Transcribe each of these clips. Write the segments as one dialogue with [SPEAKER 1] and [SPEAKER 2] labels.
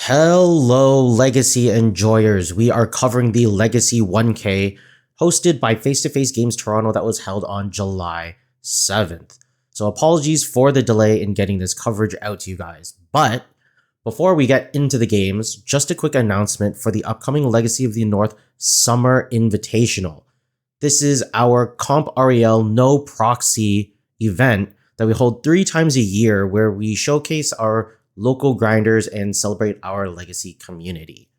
[SPEAKER 1] Hello, Legacy enjoyers. We are covering the Legacy 1K hosted by Face to Face Games Toronto that was held on July 7th. So apologies for the delay in getting this coverage out to you guys. But before we get into the games, just a quick announcement for the upcoming Legacy of the North Summer Invitational. This is our Comp REL No Proxy event that we hold 3 times a year where we showcase our local grinders and celebrate our Legacy community.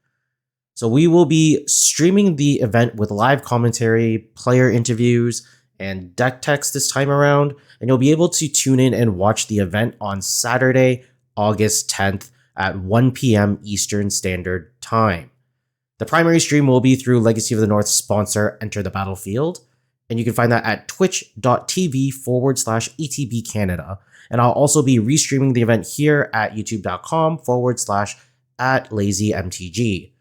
[SPEAKER 1] So we will be streaming the event with live commentary, player interviews, and deck text this time around, and you'll be able to tune in and watch the event on Saturday, August 10th at 1 p.m. Eastern Standard Time. The primary stream will be through Legacy of the North sponsor Enter the Battlefield, and you can find that at twitch.tv/ETB Canada. And I'll also be restreaming the event here at youtube.com/@LazyMTG.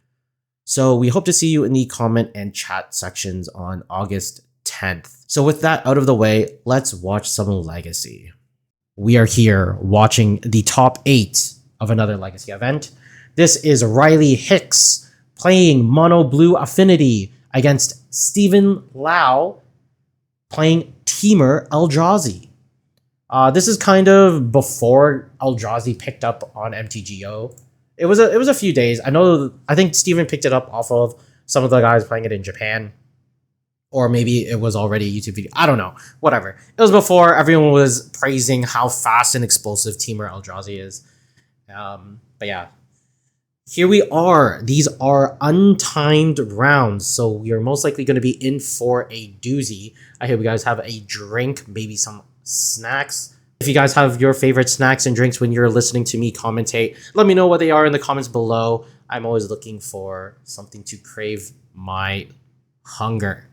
[SPEAKER 1] So we hope to see you in the comment and chat sections on August 10th. So with that out of the way, let's watch some Legacy. We are here watching the top 8 of another Legacy event. This is Riley Hicks playing Mono Blue Affinity against Steven Liao playing Temur Eldrazi. This is kind of before Eldrazi picked up on MTGO. It was a few days. I think Steven picked it up off of some of the guys playing it in Japan. Or maybe it was already a YouTube video. I don't know. Whatever. It was before everyone was praising how fast and explosive Temur Eldrazi is. But yeah. Here we are. These are untimed rounds, so we are most likely going to be in for a doozy. I hope you guys have a drink, maybe some snacks. If you guys have your favorite snacks and drinks when you're listening to me commentate, let me know what they are in the comments below. I'm always looking for something to crave my hunger.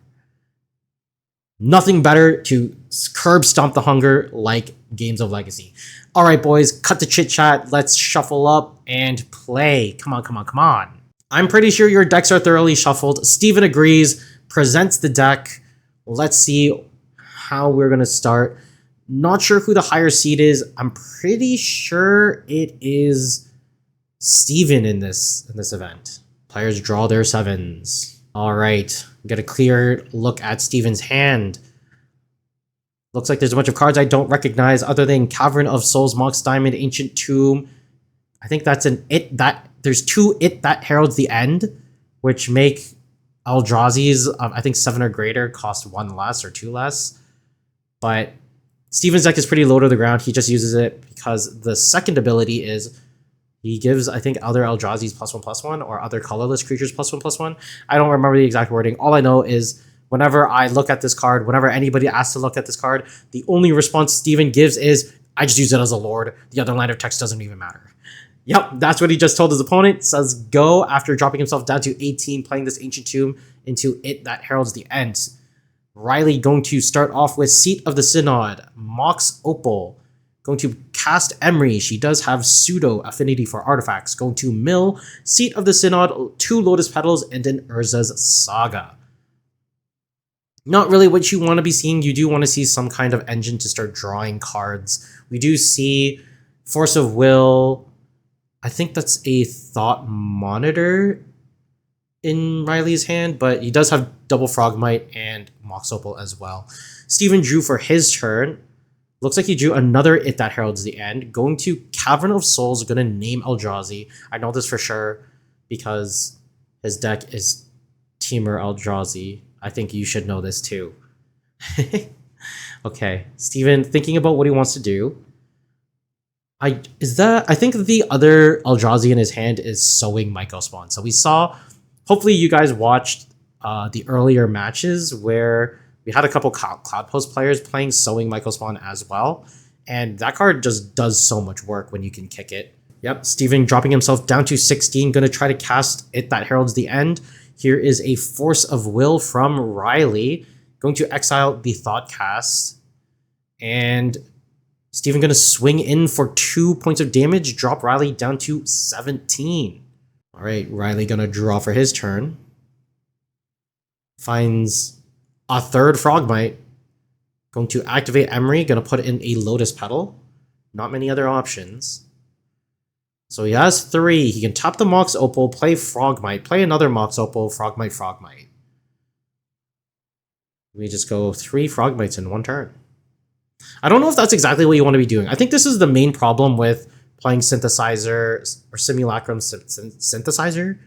[SPEAKER 1] Nothing better to curb stomp the hunger like games of Legacy. All right, boys, cut the chit chat. Let's shuffle up and play. Come on, come on, come on. I'm pretty sure your decks are thoroughly shuffled. Steven agrees, presents the deck. Let's see how we're going to start. Not sure who the higher seed is. I'm pretty sure it is Steven in this event. Players draw their 7s. All right, get a clear look at Steven's hand. Looks like there's a bunch of cards I don't recognize other than Cavern of Souls, Mox Diamond, Ancient Tomb. I think that's an It that there's 2 It that heralds the end, which make Eldrazi's I think 7 or greater cost 1 less or 2 less. But Steven's deck is pretty low to the ground. He just uses it because the second ability is he gives, I think, other Eldrazi's +1/+1 or other colorless creatures +1/+1. I don't remember the exact wording. All I know is whenever I look at this card, whenever anybody asks to look at this card, the only response Steven gives is, I just use it as a lord. The other line of text doesn't even matter. Yep, that's what he just told his opponent. Says go after dropping himself down to 18, playing this Ancient Tomb into It that heralds the end. Riley going to start off with Seat of the Synod, Mox Opal. Going to cast Emery. She does have pseudo affinity for artifacts. Going to mill Seat of the Synod, 2 Lotus Petals, and an Urza's Saga. Not really what you want to be seeing. You do want to see some kind of engine to start drawing cards. We do see Force of Will. I think that's a Thought Monitor in Riley's hand, but he does have double Frogmite and Mox Opal as well. Steven drew for his turn. Looks like he drew another It that heralds the end. Going to Cavern of Souls, going to name Eldrazi. I know this for sure because his deck is Temur Eldrazi. I think you should know this too. Okay, Steven thinking about what he wants to do. I think the other Eldrazi in his hand is Sowing Mycospawn. So we saw, hopefully you guys watched the earlier matches where we had a couple Cloud Post players playing Sowing Mycospawn as well. And that card just does so much work when you can kick it. Yep, Steven dropping himself down to 16, going to try to cast It that heralds the end. Here is a Force of Will from Riley. Going to exile the Thought Cast. And Steven going to swing in for 2 points of damage. Drop Riley down to 17. All right, Riley going to draw for his turn. Finds a 3rd Frogmite. Going to activate Emery. Going to put in a Lotus Petal. Not many other options. So he has 3. He can tap the Mox Opal, play Frogmite, play another Mox Opal, Frogmite, Frogmite. We just go 3 Frogmites in 1 turn. I don't know if that's exactly what you want to be doing. I think this is the main problem with playing Synthesizer or Simulacrum Synthesizer?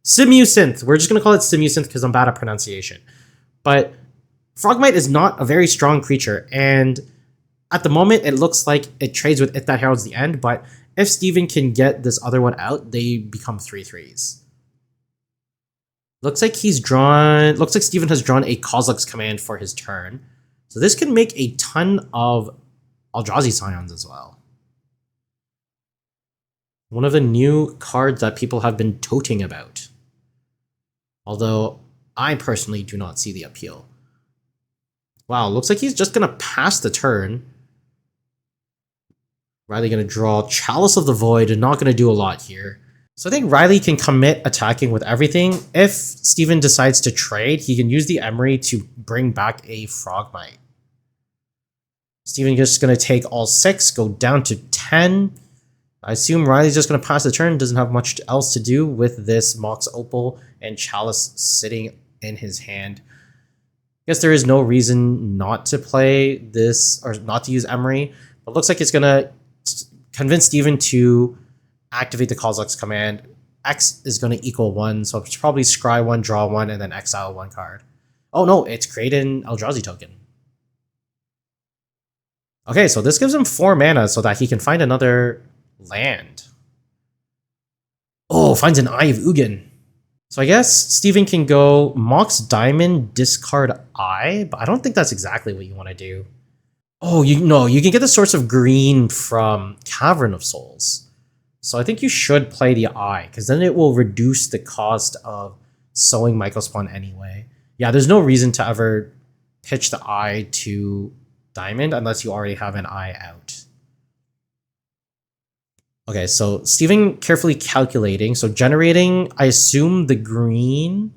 [SPEAKER 1] Simusynth. We're just going to call it Simusynth because I'm bad at pronunciation. But Frogmite is not a very strong creature, and at the moment it looks like it trades with It That Heralds the End, but if Steven can get this other one out, they become 3/3s. Looks like Steven has drawn a Kozilek's Command for his turn. So this can make a ton of Eldrazi Scions as well. One of the new cards that people have been toting about. Although I personally do not see the appeal. Wow, looks like he's just going to pass the turn. Riley going to draw Chalice of the Void, not going to do a lot here. So I think Riley can commit attacking with everything. If Steven decides to trade, he can use the Emery to bring back a Frogmite. Steven just going to take all 6, go down to 10. I assume Riley's just going to pass the turn, doesn't have much else to do with this Mox Opal and Chalice sitting in his hand. I guess there is no reason not to play this, or not to use Emery, but it looks like it's going to convince Steven to activate the Kozilek's Command. X is going to equal 1, so it's probably scry 1, draw 1, and then exile 1 card. Oh no, it's create an Eldrazi token. Okay, so this gives him 4 mana so that he can find another land. Oh, finds an Eye of Ugin. So I guess Steven can go Mox Diamond, discard Eye, but I don't think that's exactly what you want to do. Oh, you can get the source of green from Cavern of Souls. So I think you should play the Eye, because then it will reduce the cost of sowing Mycospawn anyway. Yeah, there's no reason to ever pitch the Eye to Diamond unless you already have an Eye out. Okay, so Steven carefully calculating. So generating, I assume, the green.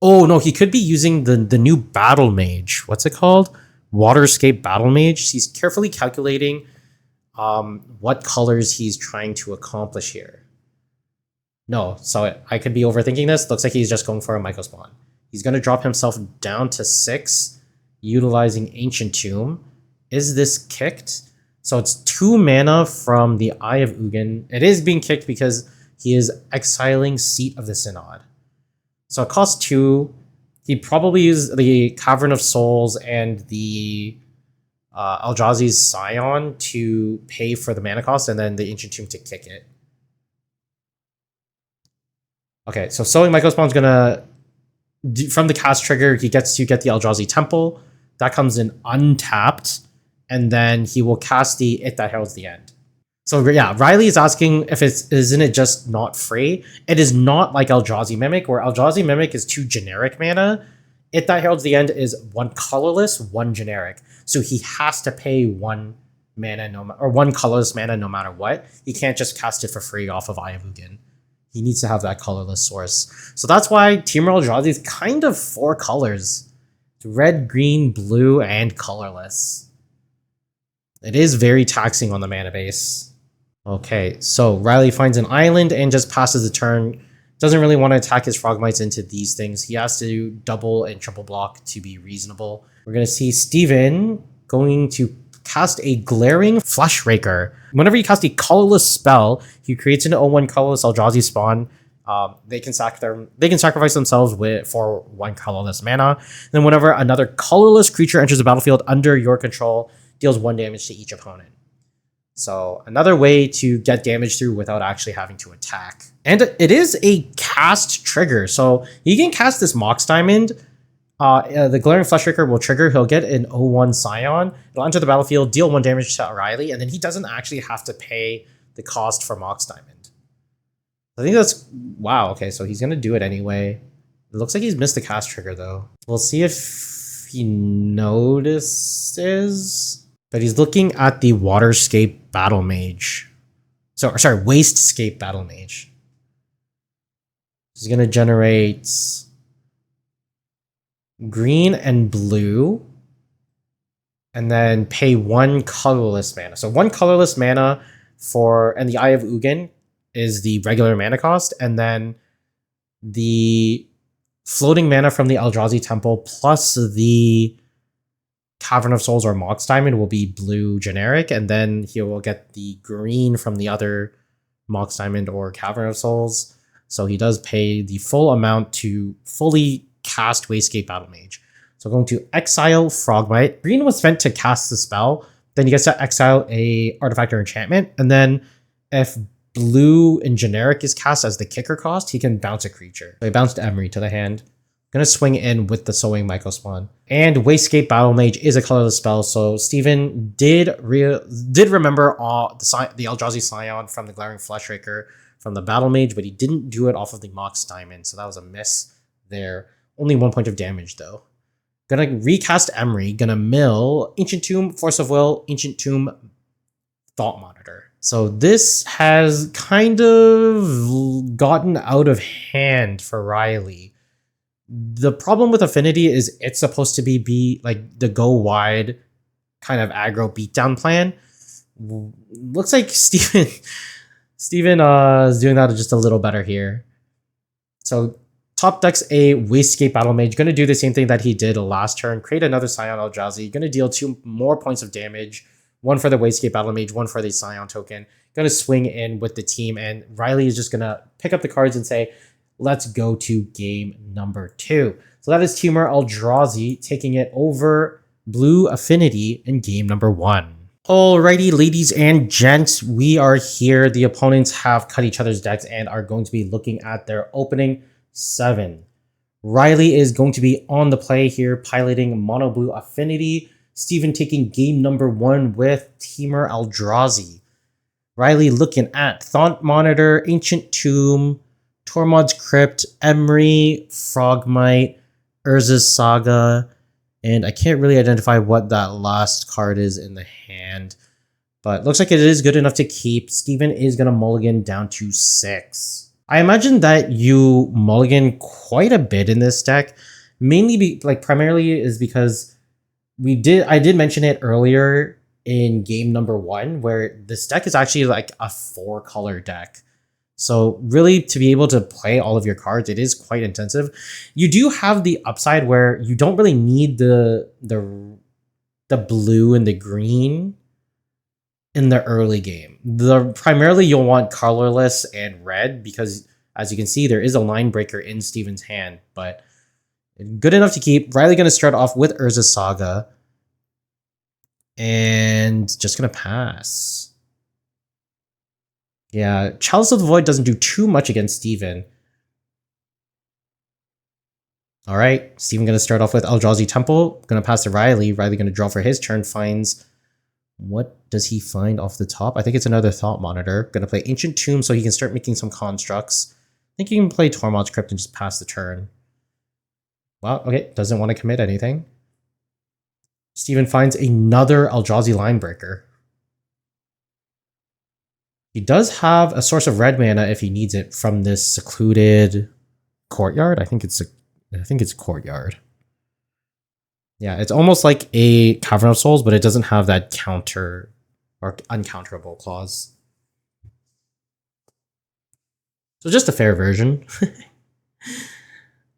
[SPEAKER 1] Oh, no, he could be using the new Battle Mage. What's it called? Waterscape Battle Mage. He's carefully calculating what colors he's trying to accomplish here. No, so I could be overthinking this. Looks like he's just going for a Mycospawn. He's going to drop himself down to 6, utilizing Ancient Tomb. Is this kicked? So it's 2 mana from the Eye of Ugin. It is being kicked because he is exiling Seat of the Synod. So it costs 2. He'd probably use the Cavern of Souls and the Eldrazi's Scion to pay for the mana cost, and then the Ancient Tomb to kick it. Okay, so sowing Mycospawn's gonna, from the cast trigger, he gets to get the Eldrazi Temple. That comes in untapped. And then he will cast the It That Heralds the End. So yeah, Riley is asking if isn't it just not free? It is not like Eldrazi Mimic, where Eldrazi Mimic is 2 generic mana. It That Heralds the End is 1 colorless, 1 generic. So he has to pay 1 mana or 1 colorless mana no matter what. He can't just cast it for free off of Eye of Ugin. He needs to have that colorless source. So that's why Temur Eldrazi is kind of 4 colors. It's red, green, blue, and colorless. It is very taxing on the mana base. Okay, so Riley finds an island and just passes the turn. Doesn't really want to attack his Frogmites into these things. He has to double and triple block to be reasonable. We're going to see Steven going to cast a Glaring Fleshraker. Whenever you cast a colorless spell, he creates an 0/1 colorless Eldrazi spawn. They can sacrifice themselves for 1 colorless mana. Then whenever another colorless creature enters the battlefield under your control, deals 1 damage to each opponent. So another way to get damage through without actually having to attack. And it is a cast trigger. So he can cast this Mox Diamond. The Glaring Fleshraker will trigger. He'll get an 0/1 Scion. It'll enter the battlefield, deal 1 damage to Riley, and then he doesn't actually have to pay the cost for Mox Diamond. I think that's... Wow, okay, so he's going to do it anyway. It looks like he's missed the cast trigger, though. We'll see if he notices... But he's looking at the Waterscape Battle Mage. Sorry, Wastescape Battle Mage. He's going to generate green and blue. And then pay 1 colorless mana. So 1 colorless mana and the Eye of Ugin is the regular mana cost, and then the floating mana from the Eldrazi Temple plus the Cavern of Souls or Mox Diamond will be blue generic, and then he will get the green from the other Mox Diamond or Cavern of Souls. So he does pay the full amount to fully cast Wastegate Battle Mage. So going to exile Frogmite. Green was spent to cast the spell. Then he gets to exile a artifact or enchantment. And then if blue in generic is cast as the kicker cost, he can bounce a creature. So he bounced Emery to the hand. Gonna swing in with the Sowing Mycospawn. And Wastegate Battle Mage is a colorless spell, so Steven did remember the Eldrazi Scion from the Glaring Fleshraker from the Battle Mage, but he didn't do it off of the Mox Diamond, so that was a miss there. Only 1 point of damage though. Gonna recast Emery, gonna mill Ancient Tomb, Force of Will, Ancient Tomb, Thought Monitor. So this has kind of gotten out of hand for Riley. The problem with Affinity is it's supposed to be like the go wide kind of aggro beatdown plan. Looks like Steven is doing that just a little better here. So top decks a Wastegate Battle Mage, gonna do the same thing that he did last turn, create another Scion Eldrazi, gonna deal 2 more points of damage, 1 for the Wastegate Battle Mage, 1 for the Scion token, gonna swing in with the team, and Riley is just gonna pick up the cards and say, let's go to game number 2. So that is Temur Eldrazi taking it over Blue Affinity in game number 1. Alrighty, ladies and gents, we are here. The opponents have cut each other's decks and are going to be looking at their opening 7. Riley is going to be on the play here, piloting Mono Blue Affinity. Steven taking game number 1 with Temur Eldrazi. Riley looking at Thought Monitor, Ancient Tomb, Tormod's Crypt, Emery, Frogmite, Urza's Saga, and I can't really identify what that last card is in the hand, but looks like it is good enough to keep. Steven is going to mulligan down to 6. I imagine that you mulligan quite a bit in this deck, mainly primarily is because I did mention it earlier in game number 1, where this deck is actually like a 4-color deck. So really, to be able to play all of your cards, it is quite intensive. You do have the upside where you don't really need the blue and the green in the early game. Primarily, you'll want colorless and red because, as you can see, there is a line breaker in Steven's hand, but good enough to keep. Riley going to start off with Urza's Saga and just going to pass. Yeah, Chalice of the Void doesn't do too much against Steven. All right, Steven going to start off with Eldrazi Temple. Going to pass to Riley. Riley going to draw for his turn. Finds... What does he find off the top? I think it's another Thought Monitor. Going to play Ancient Tomb so he can start making some constructs. I think he can play Tormod's Crypt and just pass the turn. Well, okay, doesn't want to commit anything. Steven finds another Eldrazi Linebreaker. He does have a source of red mana if he needs it from this secluded courtyard. I think it's courtyard. Yeah, it's almost like a Cavern of Souls, but it doesn't have that counter or uncounterable clause. So just a fair version.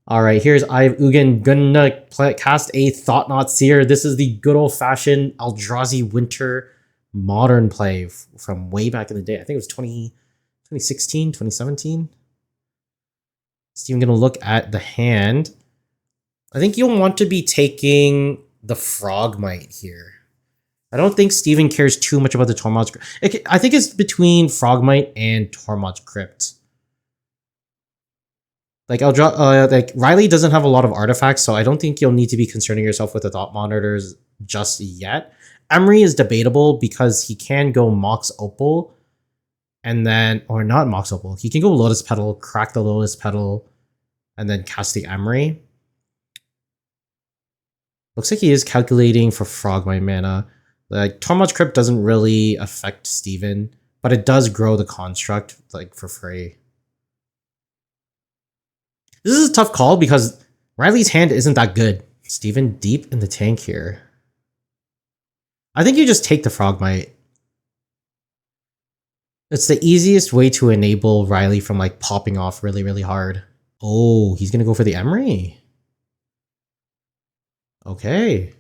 [SPEAKER 1] All right, here's Eye of Ugin. Gonna cast a Thought-Knot Seer. This is the good old-fashioned Eldrazi Winter modern play from way back in the day. I think it was 2016, 2017. Steven gonna look at the hand. I think you'll want to be taking the Frogmite here. I don't think Steven cares too much about the Tormod's Crypt. I think it's between Frogmite and Tormod's Crypt. Like Riley doesn't have a lot of artifacts, so I don't think you'll need to be concerning yourself with the Thought Monitors just yet. Emery is debatable because he can go Mox Opal and then, or not Mox Opal. He can go Lotus Petal, crack the Lotus Petal, and then cast the Emery. Looks like he is calculating for Frogmite mana. Like, Tormod's Crypt doesn't really affect Steven, but it does grow the construct, like, for free. This is a tough call because Riley's hand isn't that good. Steven deep in the tank here. I think you just take the Frogmite. It's the easiest way to enable Riley from like popping off really, really hard. Oh, he's gonna go for the Emery. Okay.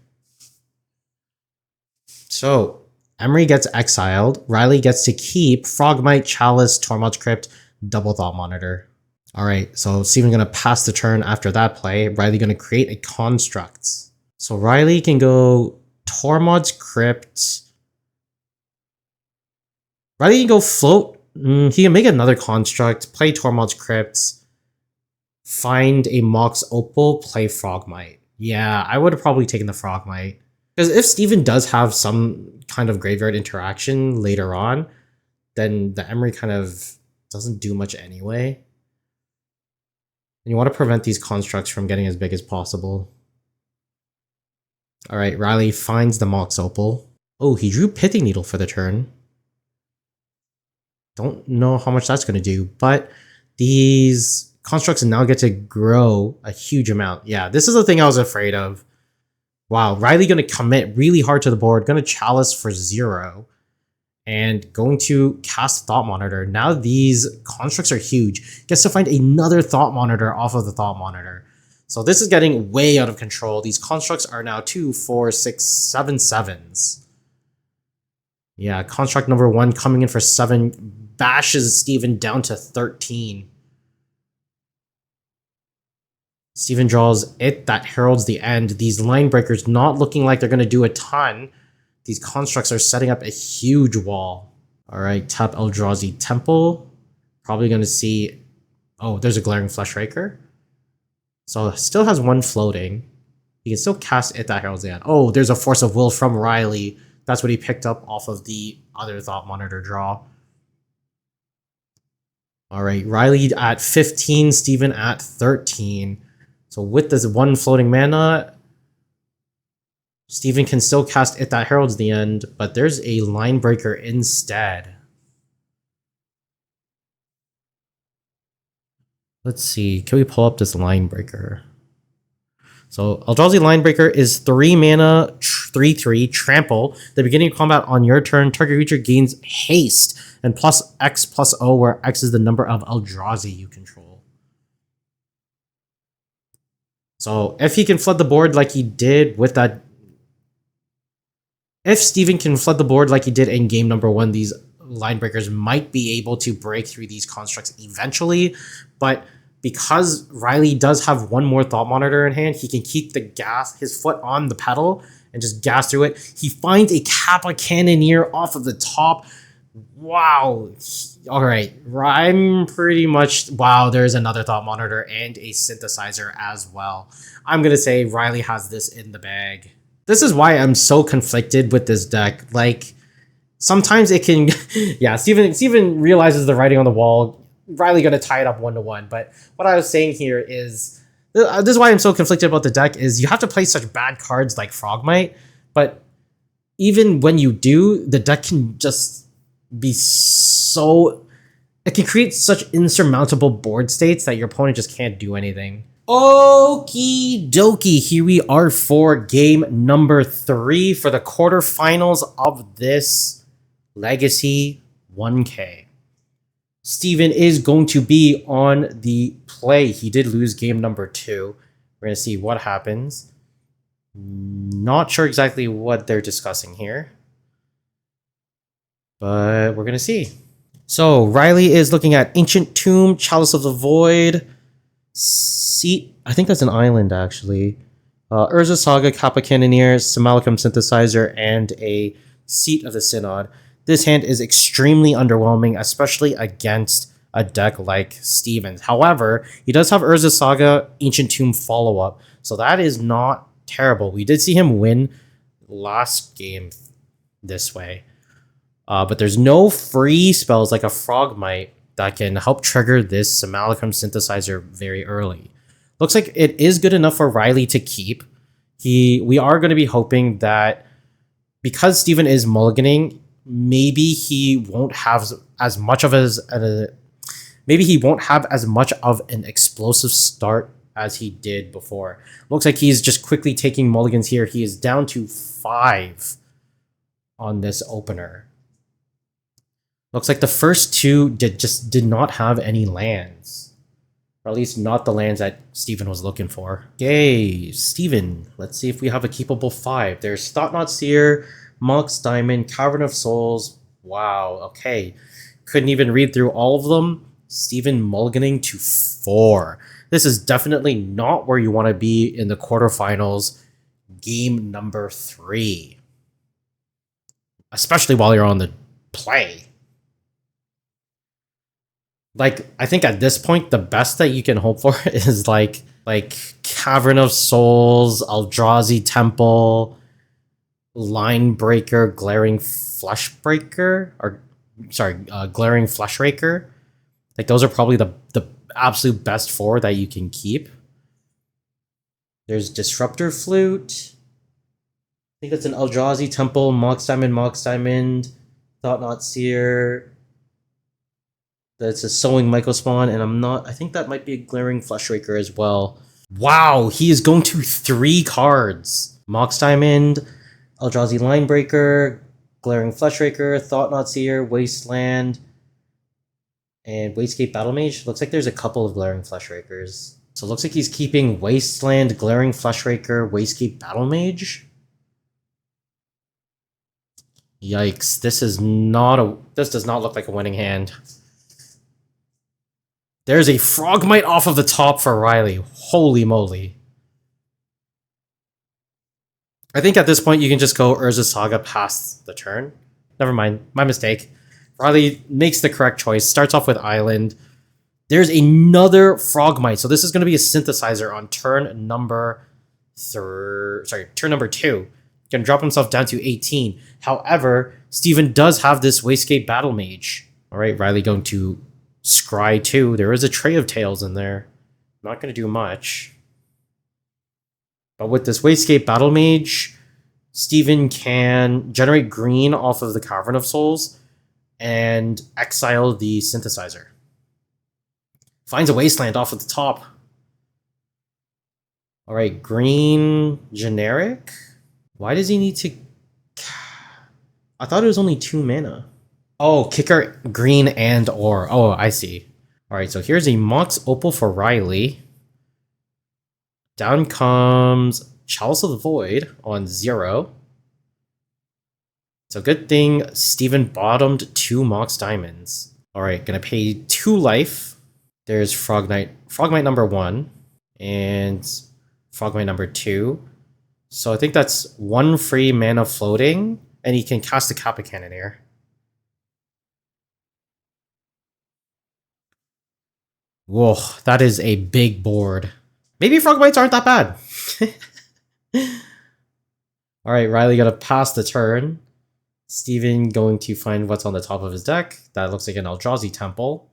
[SPEAKER 1] So Emery gets exiled. Riley gets to keep Frogmite, Chalice, Tormod's Crypt, Double Thought Monitor. All right, so Steven's gonna pass the turn after that play. Riley gonna create a construct. So Riley can go Tormod's Crypt. Riley can go float. He can make another construct, play Tormod's Crypt, find a Mox Opal, play Frogmite. Yeah, I would have probably taken the Frogmite. Because if Steven does have some kind of graveyard interaction later on, then the Emery kind of doesn't do much anyway. And you want to prevent these constructs from getting as big as possible. Alright, Riley finds the Mox Opal. Oh, he drew Pithing Needle for the turn. Don't know how much that's going to do, but these constructs now get to grow a huge amount. Yeah, this is the thing I was afraid of. Wow, Riley going to commit really hard to the board, going to Chalice for 0, and going to cast Thought Monitor. Now these constructs are huge. Gets to find another Thought Monitor off of the Thought Monitor. So this is getting way out of control. These constructs are now 2, 4, 6, 7 sevens. Yeah, construct number 1 coming in for 7 bashes Steven down to 13. Steven draws it that heralds the end. These line breakers not looking like they're going to do a ton. These constructs are setting up a huge wall. All right, tap Eldrazi Temple. Probably going to see... Oh, there's a Glaring Fleshraker. So still has 1 floating. He can still cast it that heralds the end. Oh, there's a Force of Will from Riley. That's what he picked up off of the other Thought Monitor draw. All right, Riley at 15, Steven at 13. So with this 1 floating mana, Steven can still cast It That Heralds the End, but there's a Line Breaker instead. Let's see, can we pull up this Line Breaker? So Eldrazi Line Breaker is 3 mana, 3/3, trample. The beginning of combat on your turn, target creature gains haste and plus X plus O, where X is the number of Eldrazi you control. So if he can flood the board like he did with that... If Steven can flood the board like he did in game number 1, these Line Breakers might be able to break through these constructs eventually, but because Riley does have 1 more Thought Monitor in hand, he can keep his foot on the pedal and just gas through it. He finds a Kappa Cannoneer off of the top. Wow. All right. I'm pretty much... Wow, there's another Thought Monitor and a Synthesizer as well. I'm going to say Riley has this in the bag. This is why I'm so conflicted with this deck. Like, sometimes it can... Yeah, Steven realizes the writing on the wall. Riley going to tie it up 1-1. But what I was saying here is... This is why I'm so conflicted about the deck, is you have to play such bad cards like Frogmite, but even when you do, the deck can just be so... It can create such insurmountable board states that your opponent just can't do anything. Okie dokie, here we are for game number 3 for the quarterfinals of this Legacy 1K. Steven is going to be on the play. He did lose game number 2. We're going to see what happens. Not sure exactly what they're discussing here, but we're going to see. So Riley is looking at Ancient Tomb, Chalice of the Void, Seat. I think that's an island, actually. Urza Saga, Kappa Cannoneer, Samalicum Synthesizer, and a Seat of the Synod. This hand is extremely underwhelming, especially against a deck like Steven's. However, he does have Urza Saga, Ancient Tomb follow-up, so that is not terrible. We did see him win last game this way. But there's no free spells like a Frogmite that can help trigger this Samalicum Synthesizer very early. Looks like it is good enough for Riley to keep. We are going to be hoping that because Steven is mulliganing, maybe he won't have as much of an explosive start as he did before. Looks like he's just quickly taking mulligans here. He is down to 5 on this opener. Looks like the first two just did not have any lands. Or at least not the lands that Steven was looking for. Yay, Steven. Let's see if we have a keepable 5. There's Thought-Knot Seer, Mox Diamond, Cavern of Souls. Wow, okay. Couldn't even read through all of them. Steven mulliganing to 4. This is definitely not where you want to be in the quarterfinals, game number 3. Especially while you're on the play. Like, I think at this point, the best that you can hope for is like Cavern of Souls, Eldrazi Temple, Line Breaker, Glaring Fleshbreaker, or sorry, Glaring Fleshraker. Like, those are probably the absolute best 4 that you can keep. There's Disruptor Flute. I think that's an Eldrazi Temple, Mox Diamond, Thought-Knot Seer. That's a Sowing Mycospawn, and I think that might be a Glaring Fleshraker as well. Wow, he is going to 3 cards. Mox Diamond, Eldrazi Linebreaker, Glaring Fleshraker, Thought-Knot Seer, Wasteland, and Wastegate Battlemage. Looks like there's a couple of Glaring Fleshrakers. So it looks like he's keeping Wasteland, Glaring Fleshraker, Wastegate Battlemage. Yikes, this does not look like a winning hand. There's a Frogmite off of the top for Riley. Holy moly. I think at this point you can just go Urza Saga past the turn. Never mind, my mistake. Riley makes the correct choice, starts off with Island. There's another Frogmite, so this is going to be a synthesizer on turn number 2. Gonna drop himself down to 18. However, Steven does have this Wastegate Battlemage. Alright, Riley going to Scry 2. There is a Tray of Tails in there. Not going to do much. But with this Wastegate Battlemage, Steven can generate green off of the Cavern of Souls and exile the synthesizer. Finds a Wasteland off of the top. Alright, green generic? Why does he need to... I thought it was only 2 mana. Oh, kicker green and or. Oh, I see. Alright, so here's a Mox Opal for Riley. Down comes Chalice of the Void on 0. So good thing Steven bottomed 2 Mox Diamonds. Alright, gonna pay 2 life. There's Frogmite number 1. And Frogmite number 2. So I think that's 1 free mana floating. And he can cast a Kappa Cannoneer. Whoa, that is a big board. Maybe Frogmites aren't that bad. Alright, Riley gonna pass the turn. Steven going to find what's on the top of his deck. That looks like an Eldrazi Temple.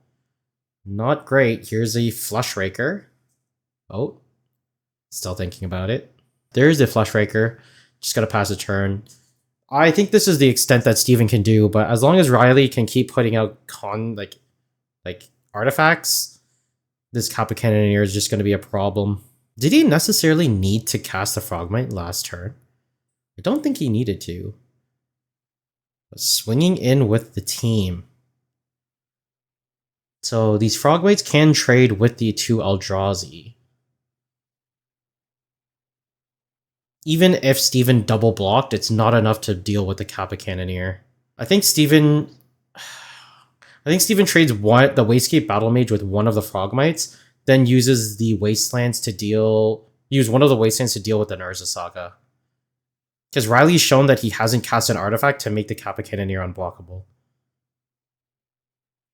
[SPEAKER 1] Not great. Here's a Fleshraker. Oh, still thinking about it. There's the Fleshraker. Just gotta pass a turn. I think this is the extent that Steven can do, but as long as Riley can keep putting out like artifacts, this Kappa Cannoneer is just going to be a problem. Did he necessarily need to cast the Frogmite last turn? I don't think he needed to. But swinging in with the team. So these Frogmites can trade with the 2 Eldrazi. Even if Steven double blocked, it's not enough to deal with the Kappa Cannoneer. I think Steven trades the Wastegate Battlemage with one of the Frogmites, then uses the Wastelands to deal one of the Wastelands to deal with the Urza Saga. Because Riley's shown that he hasn't cast an artifact to make the Kappa Cannoneer unblockable.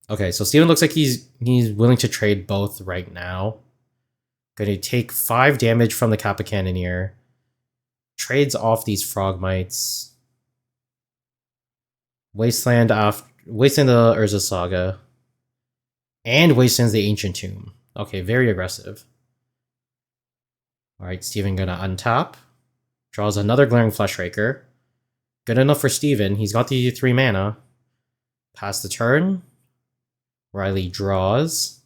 [SPEAKER 1] Okay, so Steven looks like he's willing to trade both right now. Going to take 5 damage from the Kappa Cannoneer. Trades off these Frogmites. Wasteland the Urza Saga. And Wastelands the Ancient Tomb. Okay, very aggressive. Alright, Steven gonna untap. Draws another Glaring Fleshraker. Good enough for Steven. He's got the 3 mana. Pass the turn. Riley draws.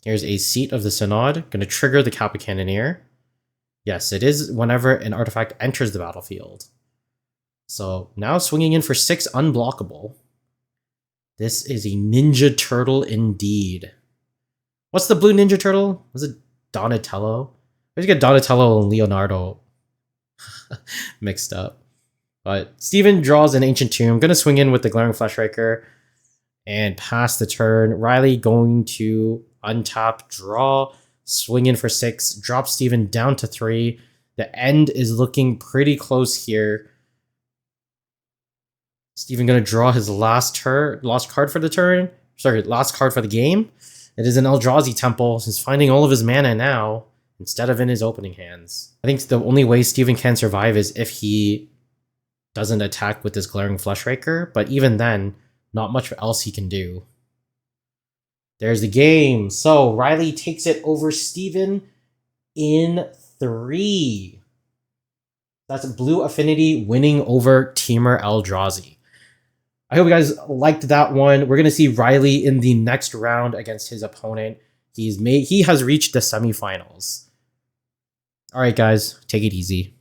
[SPEAKER 1] Here's a Seat of the Synod. Gonna trigger the Kappa Cannoneer. Yes, it is whenever an artifact enters the battlefield. So now swinging in for 6 unblockable. This is a Ninja Turtle indeed. What's the blue Ninja Turtle? Was it Donatello? I always get Donatello and Leonardo mixed up. But Steven draws an Ancient Tomb. Gonna swing in with the Glaring Fleshraker and pass the turn. Riley going to untap, draw, swing in for 6, drop Steven down to 3. The end is looking pretty close here. Steven gonna draw his last card for the turn. Sorry, last card for the game. It is an Eldrazi Temple. He's finding all of his mana now instead of in his opening hands. I think the only way Steven can survive is if he doesn't attack with his Glaring Fleshraker, but even then, not much else he can do. There's the game. So Riley takes it over Steven in 3. That's Blue Affinity winning over Temur Eldrazi. I hope you guys liked that one. We're going to see Riley in the next round against his opponent. He has reached the semifinals. All right, guys, take it easy.